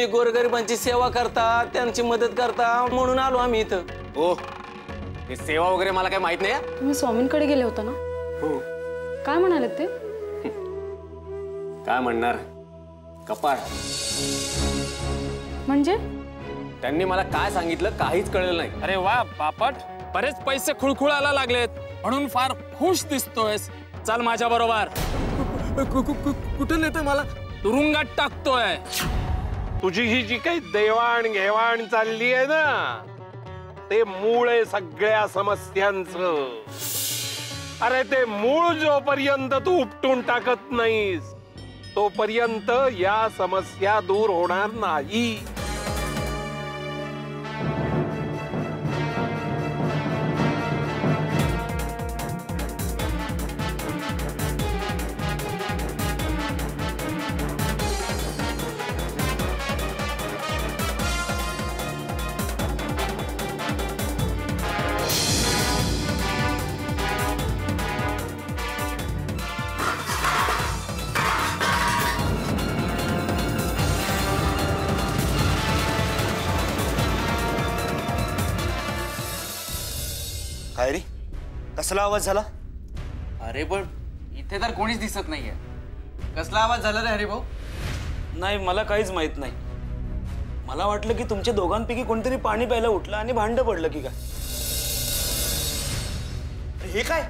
तुम्ही गोरगरिबांची सेवा करता, त्यांची मदत करता म्हणून आलो आम्ही इथं. हो, हे सेवा वगैरे मला काय माहित नाही. तुम्ही स्वामींकडे गेले होता ना? हो. काय म्हणाले ते? काय म्हणणार, कपाळ. म्हणजे त्यांनी मला काय सांगितलं काहीच कळलं नाही. अरे वा बापट, बरेच पैसे खुळखुळायला लागलेत म्हणून फार खुश दिसतोयस. चल माझ्या बरोबर. कुठे नेतोय मला? तुरुंगात टाकतोय. तुझी ही जी काही देवाण घेवाण चालली आहे ना, ते मूळ आहे सगळ्या समस्यांचं. अरे ते मूळ जोपर्यंत तू उपटून टाकत नाहीस तोपर्यंत या समस्या दूर होणार नाही. काय रे, कसला आवाज झाला? अरे पण इथे तर कोणीच दिसत नाहीये. कसला आवाज झाला रे हरिभाऊ? नाही, मला काहीच माहित नाही. मला वाटलं की तुमच्या दोघांपैकी कोणतरी पाणी प्यायला उठलं आणि भांडं पडलं की काय. हे काय?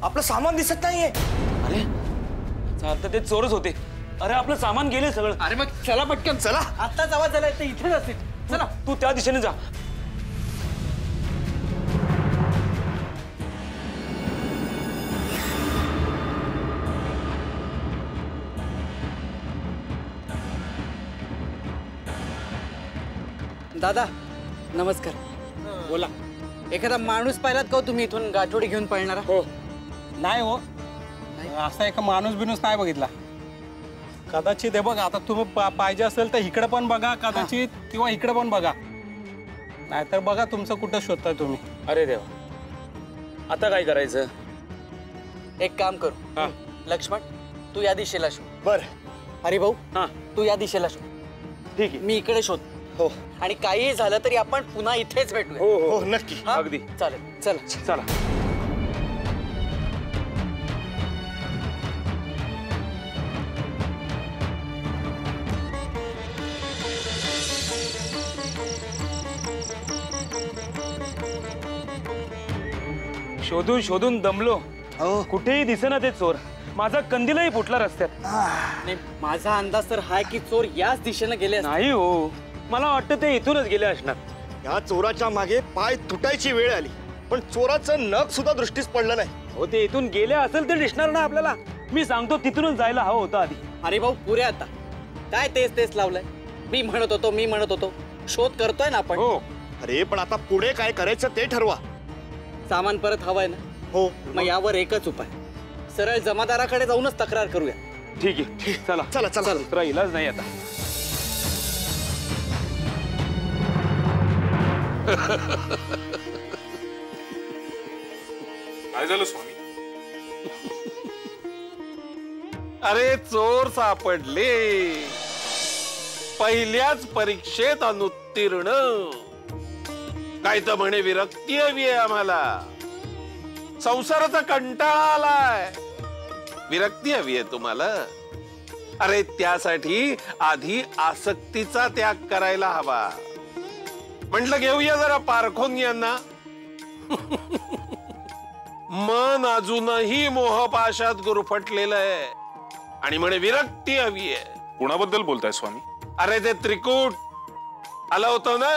आपलं सामान दिसत नाहीये. अरे चालतं ते चोरच होते. अरे आपलं सामान गेले सगळं. अरे मग चला पटकन, चला. आत्ताच आवाज झालाय ते इथेच असतील. चला. तू त्या दिशेने जा. दादा नमस्कार. बोला. एखादा माणूस पाहिलात का तुम्ही इथून गाठोडी घेऊन पळणारा? हो. नाही हो, असा एक माणूस बिनूस नाही बघितला. कदाचित हे बघा, आता तुम्ही पाहिजे असेल तर इकडे पण बघा कदाचित, किंवा इकडे पण बघा. नाहीतर बघा तुमचं कुठं शोधताय तुम्ही. अरे देवा, आता काय करायचं? एक काम करू, लक्ष्मण तू या दिशेला शोध. बर. हरिभाऊ हा, तू या दिशेला शोध. ठीक आहे. मी इकडे शोध. हो आणि काहीही झालं तरी आपण पुन्हा इथेच भेटूया. हो हो, हो नक्की. हा? अगदी. चालेल, चला. चला. शोधून शोधून दमलो. कुठेही दिसेना ते चोर. माझा कंदीलही फुटला रस्त्यात. आणि माझा अंदाज तर हाय की चोर याच दिशेने गेले असतील. नाही हो, मला वाटतं ते इथूनच गेले असणार. या चोराच्या मागे पाय तुटायची वेळ आली, पण चोराचं नख सुद्धा दृष्टीस पडलं नाही. हो, ते इथून गेले असेल तर दिसणार ना आपल्याला. मी सांगतो तिथूनच जायला हवं होतं आधी. अरे भाऊ पुरे आता काय तेच तेच लावलंय. मी म्हणत होतो शोध करतोय ना आपण. हो. अरे पण आता पुढे काय करायचं ते ठरवा. सामान परत हवंय ना? हो. मग यावर एकच उपाय, सरळ जमादाराकडे जाऊनच तक्रार करूया. ठीक आहे, चला चला चला. दुसरा इलाज नाही आता. काय झालं स्वामी? अरे चोर सापडले. पहिल्याच परीक्षेत अनुत्तीर्ण. काय तर म्हणे विरक्ती हवी आहे आम्हाला. संसाराचा कंटाळा आलाय. विरक्ती हवी आहे तुम्हाला? अरे त्यासाठी आधी आसक्तीचा त्याग करायला हवा. म्हटलं घेऊया जरा पारखून यांना. मन अजूनही मोहपाशात गुरफटलेलं आहे आणि म्हणे विरक्ती हवी आहे. कुणाबद्दल बोलताय स्वामी? अरे ते त्रिकूट आलं होतं ना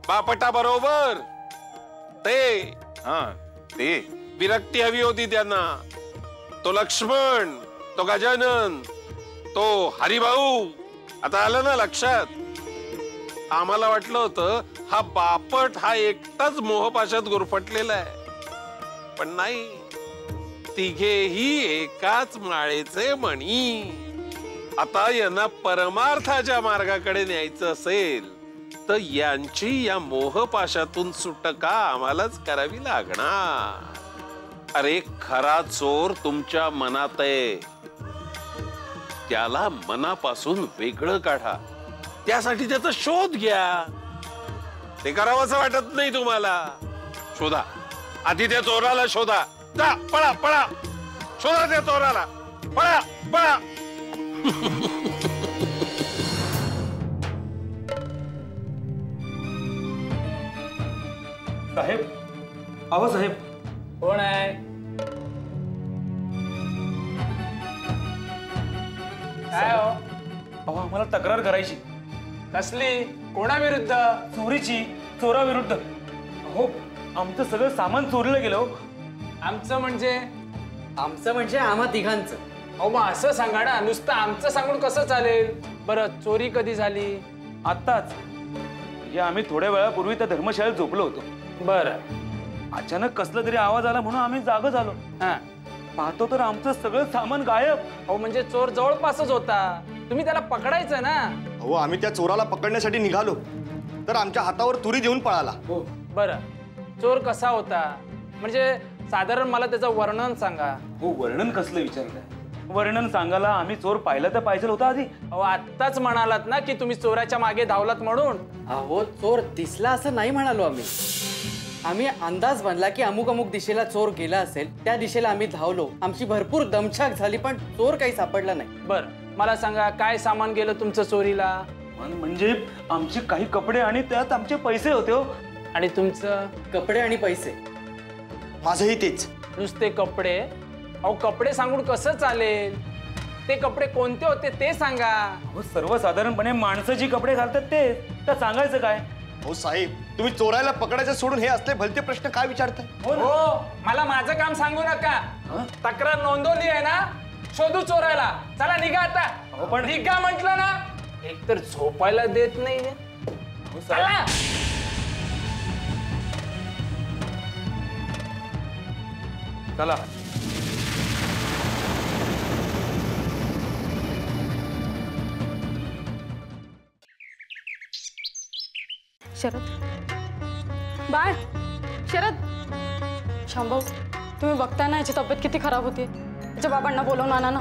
बापटा बरोबर, ते. हा, ते विरक्ती हवी होती त्यांना. तो लक्ष्मण, तो गजानन, तो हरिभाऊ. आता आलं ना लक्षात? आम्हाला वाटलं होतं हा बापट हा एकटाच मोहपाशात गुरफटलेला आहे, पण नाही. तिघेही एकाच माळेचे मणी. आता यांना परमार्थाच्या मार्गाकडे न्यायचं असेल तर यांची या मोहपाशातून सुटका आम्हालाच करावी लागणार. अरे खरा चोर तुमच्या मनात आहे. त्याला मनापासून वेगळं काढा. त्यासाठी त्याचा शोध घ्या. ते करावंसं वाटत नाही तुम्हाला? शोधा, आधी त्या चोराला शोधा. जा, पळा पळा, शोधा त्या चोराला, पळा पळा. साहेब, अहो साहेब. कोण आहे? काय हो? अहो आम्हाला तक्रार करायची. कसली? कोणाविरुद्ध? चोरीची, चोराविरुद्ध. अहो आमचं सगळं सामान चोरीला गेलं हो. आमचं म्हणजे? आमचं म्हणजे आम्हा तिघांचं. अहो मग असं सांगा ना, नुसतं आमचं सांगून कसं चालेल? बरं, चोरी कधी झाली? आत्ताच. म्हणजे आम्ही थोड्या वेळापूर्वी त्या धर्मशाळेत झोपलो होतो. बरं. अचानक कसला तरी आवाज आला म्हणून आम्ही जागं झालो. हा. पाहतो तर आमचं सगळं सामान गायब. अहो म्हणजे चोर जवळपासच होता, तुम्ही त्याला पकडायचं ना. अहो आम्ही त्या चोराला पकडण्यासाठी निघालो तर आमच्या हातावर तुरी देऊन पळाला. बरं, चोर कसा होता म्हणजे साधारण मला त्याचं वर्णन सांगा. हो, वर्णन कसलं विचारताय? वर्णन सांगायला आम्ही चोर पाहिलं तर पाहिजे होता आधी. अहो आत्ताच म्हणालात ना की तुम्ही चोराच्या मागे धावलात म्हणून. अहो चोर दिसला असं नाही म्हणालो आम्ही. आम्ही अंदाज बांधला की अमुक अमुक दिशेला चोर गेला असेल, त्या दिशेला आम्ही धावलो. आमची भरपूर दमछाक झाली पण चोर काही सापडला नाही. बरं, मला सांगा काय सामान गेलं तुमचं चोरीला? म्हणजे आमचे काही कपडे आणि त्यात आमचे पैसे होते हो. आणि तुमचं? कपडे आणि पैसे. माझंही तेच. नुसते कपडे? अहो कपडे सांगून कसं चालेल? ते कपडे कोणते होते ते सांगा. हो, सर्वसाधारणपणे माणसं जी कपडे घालतात ते तर सांगायचं काय? हो साहेब, तुम्ही चोरायला पकडायचं सोडून हे असले भलते प्रश्न काय विचारताय? हो, मला माझं काम सांगू नका. तक्रार नोंदवली आहे ना, शोधू चोरायला. चला निघा आता. पण निघा म्हटलं ना, एक तर झोपायला देत नाही. चला. चला. शरद, बाळ, शरद. शांभाऊ, तुम्ही बघताय ना याची तब्येत किती खराब होती. त्याच्या बाबांना बोलवून आणा ना.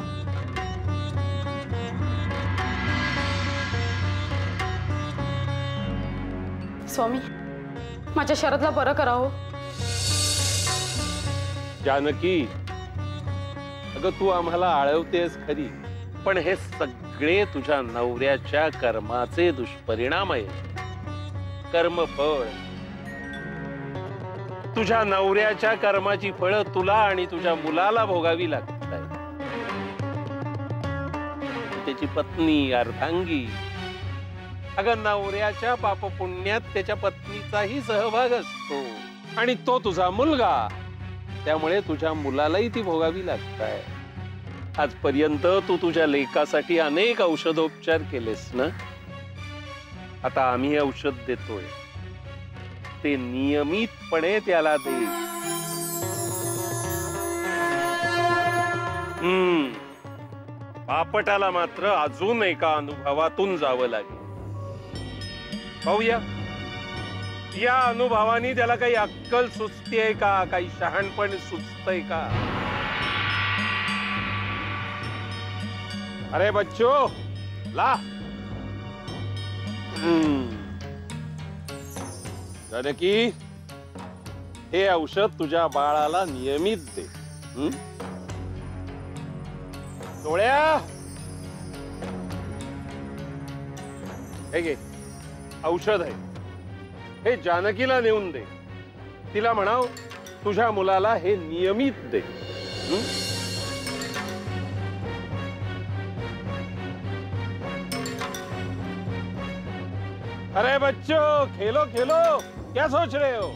स्वामी, माझ्या शरदला बरं करा हो. जानकी, अगं तू आम्हाला आळवतेस खरी, पण हे सगळे तुझ्या नवऱ्याच्या कर्माचे दुष्परिणाम आहे. कर्मफळ. तुझ्या नवऱ्याच्या कर्माची फळं तुला आणि तुझ्या मुलाला भोगावी लागतात. त्याची पत्नी अर्धांगी. अगं नवऱ्याच्या पापपुण्यात त्याच्या पत्नीचाही सहभाग असतो आणि तो तुझा मुलगा. त्यामुळे तुझ्या मुलालाही ती भोगावी लागताय. आजपर्यंत तू तुझ्या लेकासाठी अनेक औषधोपचार केलेस ना. आता आम्ही औषध देतोय ते नियमितपणे त्याला दे. बापटाला मात्र अजून एका अनुभवातून जावं लागेल. पाहूया या अनुभवानी त्याला काही अक्कल सुचतेय का, काही शहाणपण सुचतंय का. अरे बच्चो, ला. जानकी, हे औषध तुझ्या बाळाला नियमित दे. डोळ्या, हे घे औषध आहे. हे जानकीला नेऊन दे. तिला म्हणाव तुझ्या मुलाला हे नियमित दे. अरे बच्चो, खेलो खेलो, क्या सोच रहे हो?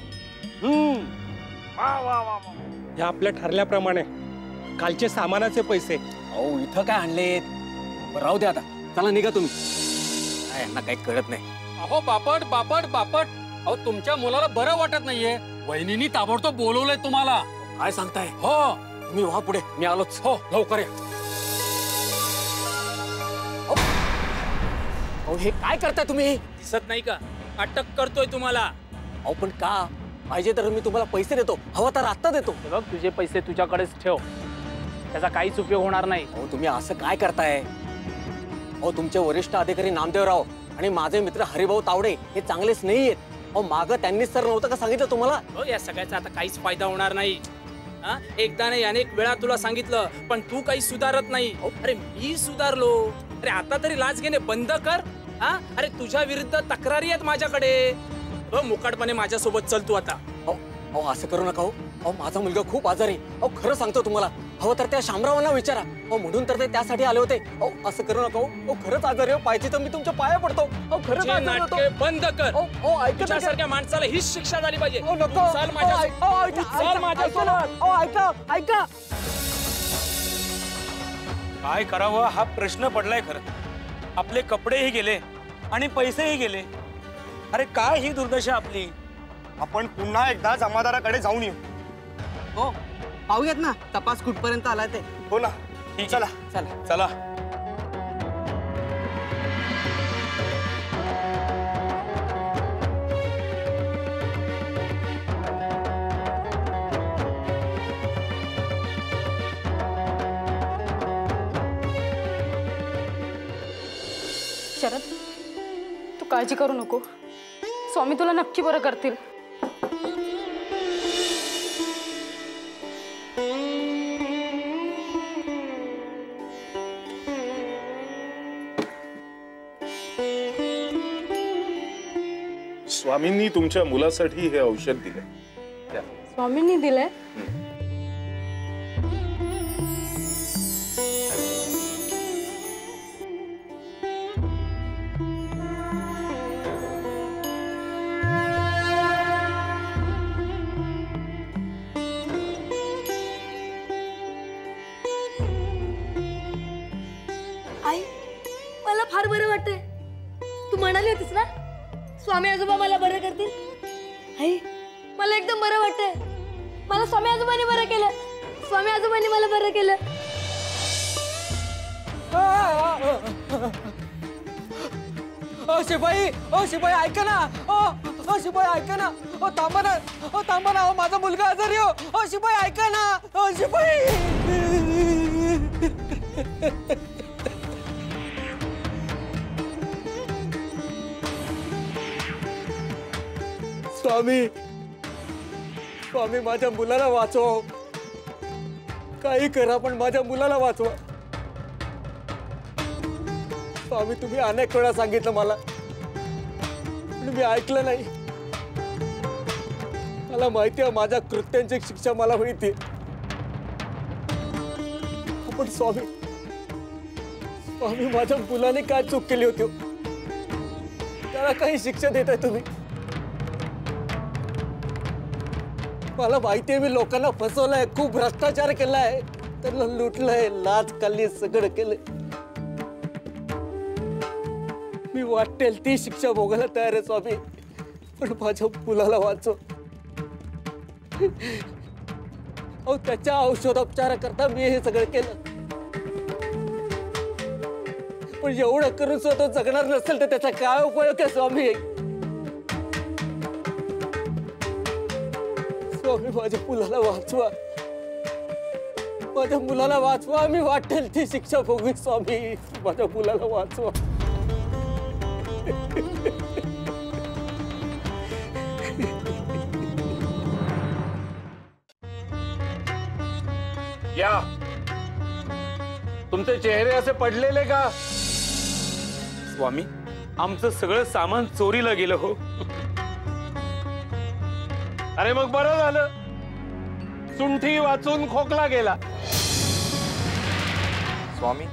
वाह वाह वाह. हे आपल्या ठरल्याप्रमाणे कालचे सामानाचे पैसे. अहो इथं काय आणलेत? राहू दे आता, चला निघा तुम्ही. काय यांना काही कळत नाही. अहो बापट बापट बापट, अहो तुमच्या मुलाला बरं वाटत नाहीये. वहिनींनी ताबडतोब बोलवलंय तुम्हाला. काय सांगताय? हो, तुम्ही व्हा पुढे, मी आलोच. हो लवकर या. अहो हे काय करताय तुम्ही? दिसत नाही का अटक करतोय तुम्हाला? अहो पण का? पाहिजे तर मी तुम्हाला पैसे देतो, हवा तर आत्ता देतो. बघ, तुझे पैसे तुझ्याकडेच ठेव, त्याचा काहीच उपयोग होणार नाही. अहो तुम्ही असं काय करताय? अहो तुमचे वरिष्ठ अधिकारी नामदेवराव आणि माझे मित्र हरिभाऊ तावडे हे चांगलेच नाही आहेत. अहो मागं त्यांनीच तर नव्हतं का सांगितलं तुम्हाला? हो, या सगळ्याचा आता काहीच फायदा होणार नाही. हा? एकदा नाही अनेक वेळा तुला सांगितलं, पण तू काही सुधारत नाही. अरे मी सुधारलो. अरे आता तरी लाच घेणे बंद कर. हा? अरे तुझ्या विरुद्ध तक्रारी आहेत माझ्याकडे. मुकाटपणे माझ्यासोबत चल तू आता. अहो असं करू नका हो. अहो माझा मुलगा खूप आजारी. अहो खरं सांगतो तुम्हाला. हवं तर त्या शामरावांना विचारा. अहो म्हणून तर ते त्यासाठी आले होते. अहो असं करू नका हो. अहो खरंच आजारी हो. पाहिजे तर मी तुमच्या पाया पडतो. अहो खरंच तुझी आजारी होतो. नाटके बंद कर. अहो ऐका ना. तुझ्यासारख्या माणसाला हीच शिक्षा झाली पाहिजे. अहो नको. तू चल माझ्या- अहो, ऐका, तू चल ऐका, माझ्यासोबत. अहो ऐका ऐका. काय करावं हा प्रश्न पडलाय खरं. आपले कपडेही गेले आणि पैसेही गेले. अरे काय ही दुर्दशा आपली. आपण पुन्हा एकदा जमादाराकडे जाऊन येऊ. हो पाहूयात ना तपास कुठपर्यंत आलाय ते. हो ना. चला चला. चला. शरद तू काळजी करू नको. स्वामी तुला नक्की बरं करतील. स्वामींनी तुमच्या मुलासाठी हे औषध दिले. स्वामींनी दिलंय. आई मला फार बरं वाटतंय. तू म्हणाली होतीस ना स्वामी आजोबा मला बरं करतील. आई मला एकदम बरं वाटतंय. मला स्वामी आजोबांनी बरं केलं. स्वामी आजोबांनी मला बरं केलं. ओ शिपाई ऐका ना. ओ शिपाई ऐका ना. ओ थांबा ना. ओ थांबा ना. ओ माझा मुलगा आजारी हो. ओ शिपाई ऐका ना. ओ शिपाई. स्वामी माझ्या मुलाला वाचवा. काही करा पण माझ्या मुलाला वाचवा. स्वामी तुम्ही अनेक वेळा सांगितलं मला पण मी ऐकलं नाही. मला माहिती आहे माझ्या कृत्यांची शिक्षा मला माहिती. पण स्वामी माझ्या मुलाने काय चूक केली होती. त्याला काही शिक्षा देताय तुम्ही. मला माहिती आहे मी लोकांना फसवलंय. खूप भ्रष्टाचार केलाय. त्यांना लुटलंय. लाच खाल्ली. सगळं केलंय. मी वाटेल ती शिक्षा भोगायला तयार आहे स्वामी. पण माझ्या मुलाला वाचव. अहो त्याच्या औषधोपचाराकरता मी हे सगळं केलं. पण एवढं करून स्वतः जगणार नसेल तर त्याचा काय उपयोग आहे स्वामी. स्वामी माझ्या मुलाला वाचवा. माझ्या मुलाला वाचवा. मी वाटेल ती शिक्षा भोगवी स्वामी. माझ्या मुलाला वाचवा. या तुमचे चेहरे असे पडलेले का? स्वामी आमचं सगळं सामान चोरीला गेलं हो. अरे मग बरं झालं. सुंठी वाचून खोकला गेला. स्वामी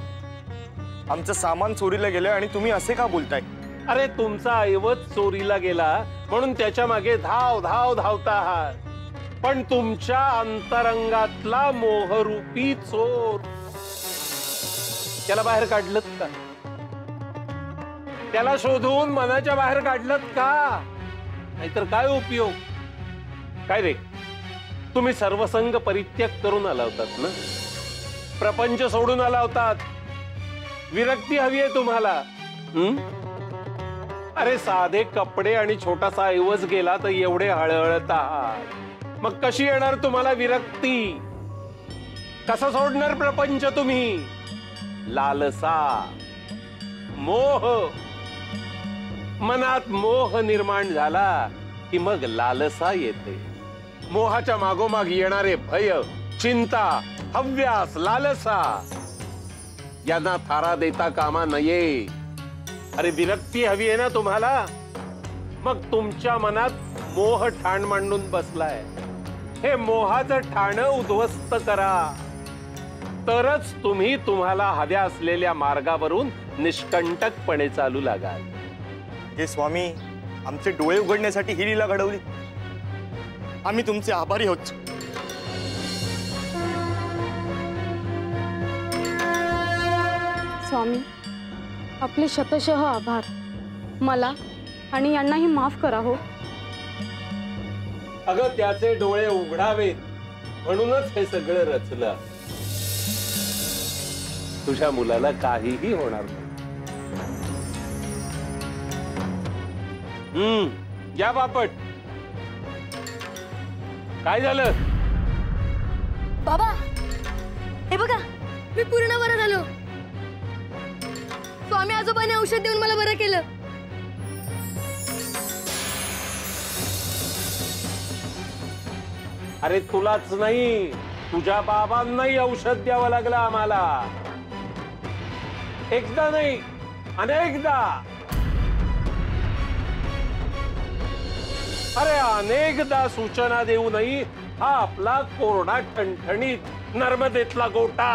आमचं सामान चोरीला गेलं आणि तुम्ही असे का बोलताय? अरे तुमचा ऐवज चोरीला गेला म्हणून त्याच्या मागे धाव धाव धावता आहात. पण तुमच्या अंतरंगातला मोहरूपी चोर त्याला बाहेर काढलत का? त्याला शोधून मनाच्या बाहेर काढलत का? नाहीतर काय उपयोग? काय रे तुम्ही सर्वसंग परित्याग करून आला होतात ना. प्रपंच सोडून आला होतात. विरक्ती हवी आहे तुम्हाला. अरे साधे कपडे आणि छोटासा ऐवज गेला तर एवढे हळहळत आहात. मग कशी येणार तुम्हाला विरक्ती? कसं सोडणार प्रपंच तुम्ही? लालसा मोह मनात मोह निर्माण झाला की मग लालसा येते. मोहाच्या मागोमाग येणारे भय, चिंता, हव्यास, लालसा यांना थारा देता कामा नये. अरे विरक्ती हवी आहे ना तुम्हाला? मग तुमच्या मनात मोह ठाण मांडून बसलाय. हे मोहाचं ठाण उद्ध्वस्त करा, तरच तुम्ही तुम्हाला हव्या असलेल्या मार्गावरून निष्कंटकपणे चालू लागाल. हे स्वामी, आमचे डोळे उघडण्यासाठी ही लीला घडवली. आम्ही तुमचे आभारी आहोत. स्वामी, आपले शतशः आभार. मला आणि यांनाही माफ करा हो. अगं त्याचे डोळे उघडावेत म्हणूनच हे सगळं रचलं. तुझ्या मुलाला काहीही होणार नाही. या बापट, काय झालं? बाबा, हे बघा, मी पूर्ण बरं झालो. स्वामी आजोबाने औषध देऊन मला बरं केलं. अरे तुलाच नाही, तुझ्या बाबांनाही औषध द्यावं लागलं आम्हाला. एकदा नाही, अनेकदा. अरे अनेकदा सूचना देऊनही हा आपला कोरडा ठणठणीत नर्मदेतला गोटा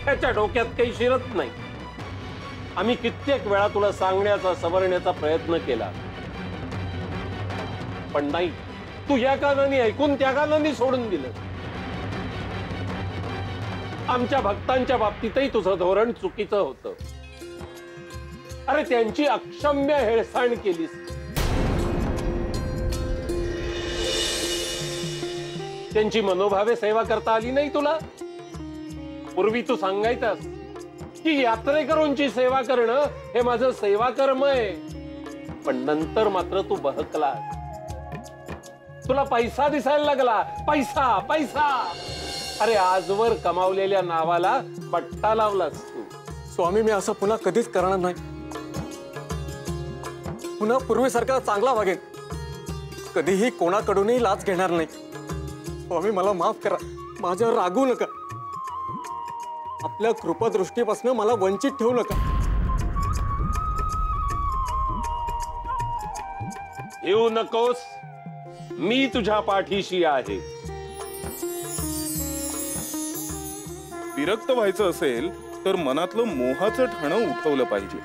त्याच्या डोक्यात काही शिरत नाही. आम्ही कित्येक वेळा तुला सांगण्याचा, सवरण्याचा प्रयत्न केला, पण नाही. तू या कानाने ऐकून त्या कानाने सोडून दिलं. आमच्या भक्तांच्या बाबतीतही तुझं धोरण चुकीचं होतं. अरे त्यांची अक्षम्य हेळसांड केलीस. त्यांची मनोभावे सेवा करता आली नाही तुला. पूर्वी तू सांगायचास की यात्रेकरूंची सेवा करणं हे माझं सेवा कर्म आहे, पण नंतर मात्र तू बहकलास. तुला पैसा दिसायला लागला. पैसा पैसा. अरे आजवर कमावलेल्या नावाला पट्टा लावलास तू. स्वामी, मी असं पुन्हा कधीच करणार नाही. पुन्हा पूर्वीसारखा चांगला वागेन. कधीही कोणाकडूनही लाच घेणार नाही. स्वामी, मला माफ करा. माझ्यावर रागवू नका. आपल्या कृपादृष्टीपासून मला वंचित ठेवू नका. येऊ नकोस. मी तुझ्या पाठीशी आहे. विरक्त व्हायचं असेल तर मनातलं मोहाचं ठाणं उठवलं पाहिजे.